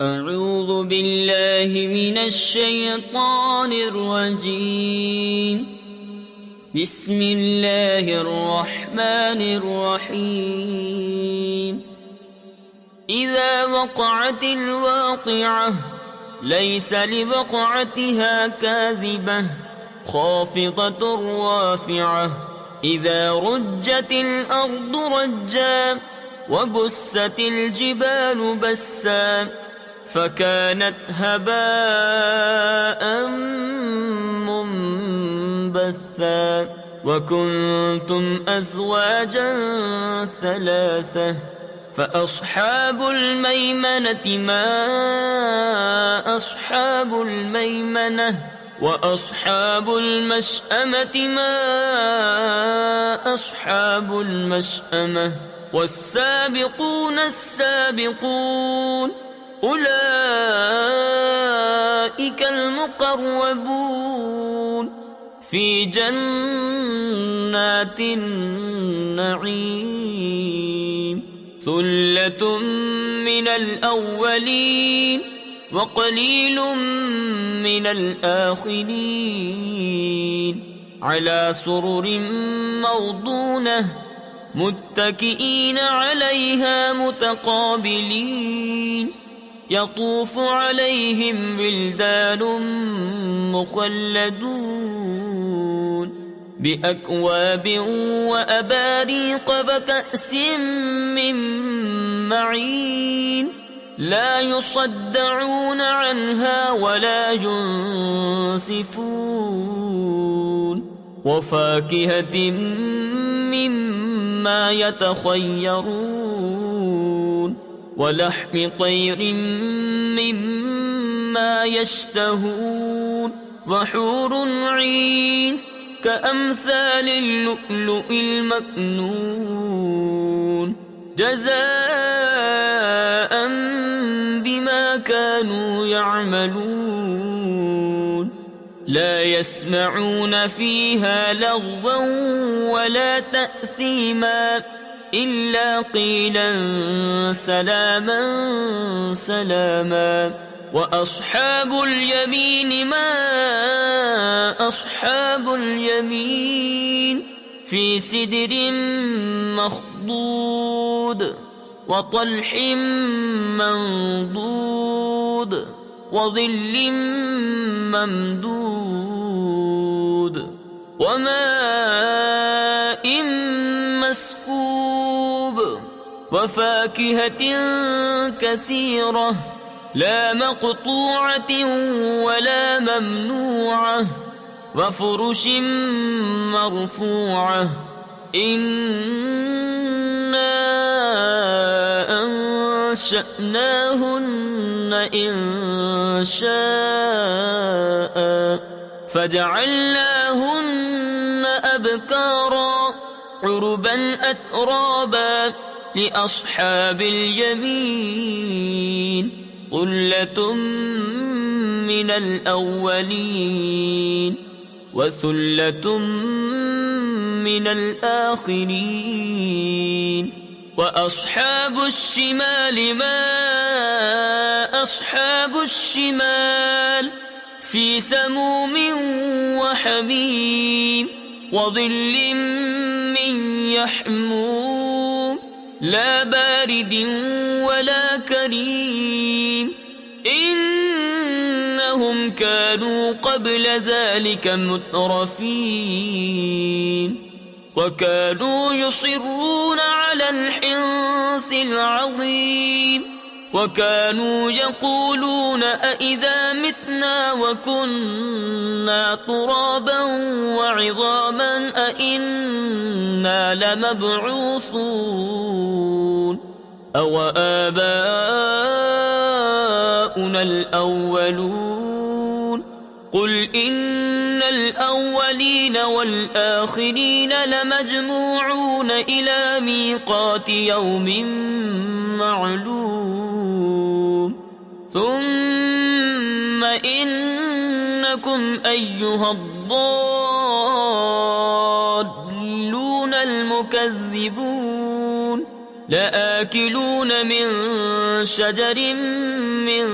اعوذ باللہ من الشیطان الرجیم بسم اللہ الرحمن الرحیم اذا وقعت الواقعة ليس لوقعتها كاذبة خافضة رافعة اذا رجت الارض رجا وبست الجبال بسا فكانت هباء منبثا وكنتم أزواجا ثلاثة فأصحاب الميمنة ما أصحاب الميمنة وأصحاب المشأمة ما أصحاب المشأمة والسابقون السابقون أولئك المقربون في جنات النعيم ثلة من الأولين وقليل من الآخرين على سرر موضونة متكئين عليها متقابلين يطوف عليهم ولدان مخلدون بأكواب وأباريق وكأس من معين لا يصدعون عنها ولا ينصفون وفاكهة مما يتخيرون ولحم طير مما يشتهون وحور عين كأمثال اللؤلؤ المكنون جزاء بما كانوا يعملون لا يسمعون فيها لغوا ولا تأثيما إلا قيلا سلاما سلاما وأصحاب اليمين ما أصحاب اليمين في سدر مخضود وطلح منضود وظل ممدود وماء مسكوب وفاكهة كثيرة لا مقطوعة ولا ممنوعة وفرش مرفوعة إنا أنشأناهن إنشاء فجعلناهن أبكارا عربا أترابا لأصحاب اليمين ثلة من الأولين وثلة من الآخرين وأصحاب الشمال ما أصحاب الشمال في سموم وحميم وظل من يحموم لا بارد ولا كريم إنهم كانوا قبل ذلك مترفين وكانوا يصرون على الحنث العظيم وكانوا يقولون أئذا متنا وكنا ترابا وعظاما أئنا لمبعوثون أو آباؤنا الأولون قل إن الأولين والآخرين لمجموعون إلى ميقات يوم معلوم ثم إنكم أيها الضالون المكذبون لآكلون من شجر من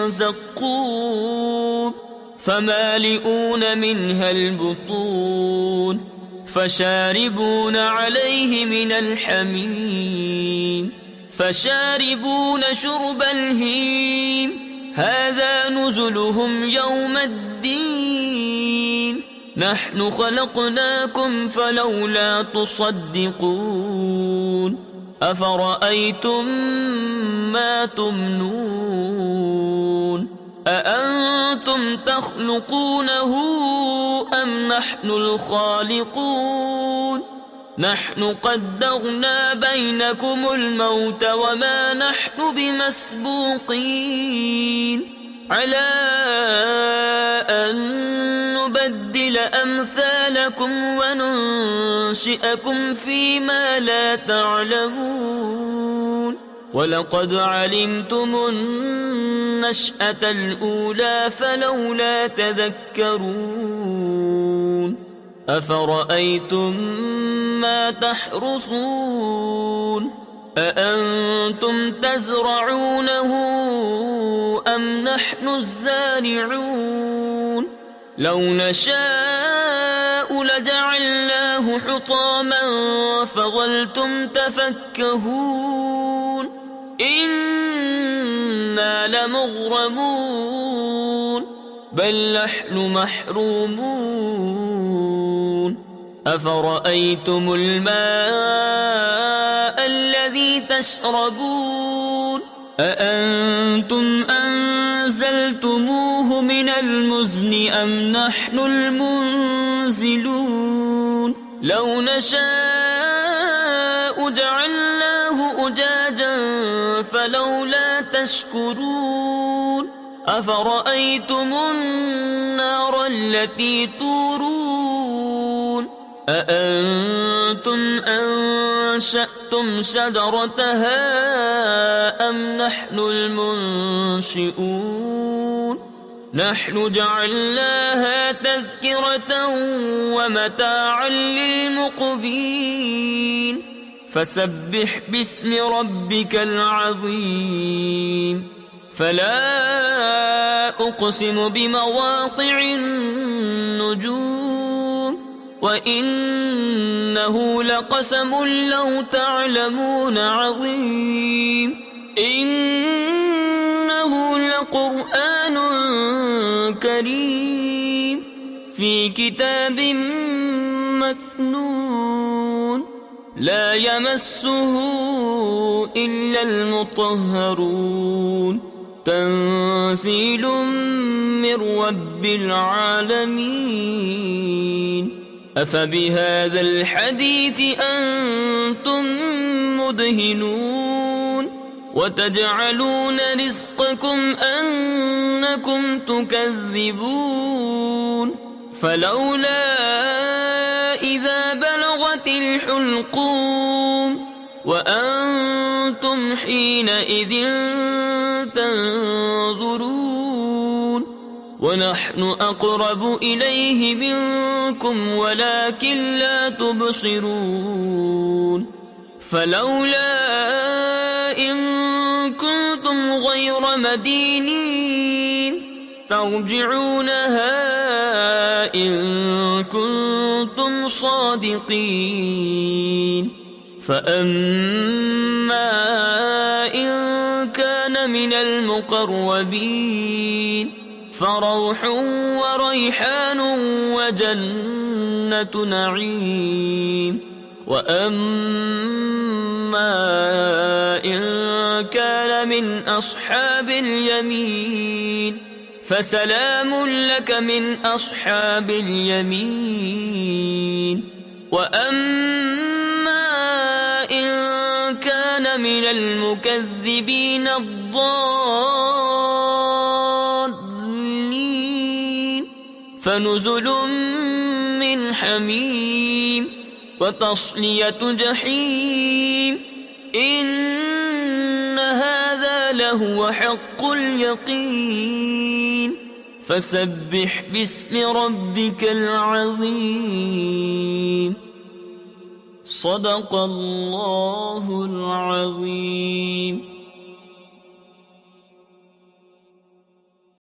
زقوم فمالئون منها البطون فشاربون عليه من الحميم فشاربون شرب الهيم هذا نزلهم يوم الدين نحن خلقناكم فلولا تصدقون أفرأيتم ما تمنون أأنتم تخلقونه أم نحن الخالقون نحن قدرنا بينكم الموت وما نحن بمسبوقين على أن نبدل أمثالكم وننشئكم فيما لا تعلمون وَلَقَدْ عَلِمْتُمُ النَّشْأَةَ الْأُولَى فَلَوْلَا تَذَكَّرُونَ أَفَرَأَيْتُمْ مَا تَحْرُثُونَ أَأَنْتُمْ تَزْرَعُونَهُ أَمْ نَحْنُ الزَّارِعُونَ لَوْ نَشَاءُ لَجَعَلْنَاهُ حُطَامًا فَظَلْتُمْ تَفَكَّهُونَ إِنَّا لَمُغْرَمُونَ بَلْ نَحْنُ مَحْرُومُونَ أَفَرَأَيْتُمُ الْمَاءَ الَّذِي تَشْرَبُونَ أَأَنْتُمْ أَنزَلْتُمُوهُ مِنَ الْمُزْنِ أَمْ نَحْنُ الْمُنزِلُونَ لَوْ نَشَاءُ جَعَلْنَاهُ أُجَاجًا فَلَوْلَا تَشْكُرُونَ أَفَرَأَيْتُمُ النَّارَ الَّتِي تُورُونَ أَأَنْتُمْ أَنشَأْتُمْ شَجَرَتَهَا أَمْ نَحْنُ الْمُنشِئُونَ نَحْنُ جَعَلْنَاهَا تَذْكِرَةً وَمَتَاعًا لِلْمُقْوِينَ فَسَبِّحْ بِاسْمِ رَبِّكَ الْعَظِيمِ فَلَا أُقْسِمُ بِمَوَاقِعِ النُّجُومِ وَإِنَّهُ لَقَسَمٌ لَّوْ تَعْلَمُونَ عَظِيمٌ إِنَّهُ لَقُرْآنٌ كَرِيمٌ في كتاب مكنون لا يمسه إلا المطهرون تنزيل من رب العالمين أفبهذا الحديث أنتم مدهنون وتجعلون رزقكم أنكم تكذبون فلولا إذا بلغت الحلقوم وأنتم حينئذ تنظرون ونحن أقرب إليه منكم ولكن لا تبصرون فلولا إن كنتم غير مدينين ترجعونها إن كنتم صادقين فأما إن كان من المقربين فروح وريحان وجنة نعيم وأما إن كان من أصحاب اليمين فسلام لك من أصحاب اليمين وأما إن كان من المكذبين الضالين فنزل من حميم وتصلية جحيم إن هذا لهو حق اليقين فسبح باسم ربك العظيم صدق اللہ العظیم.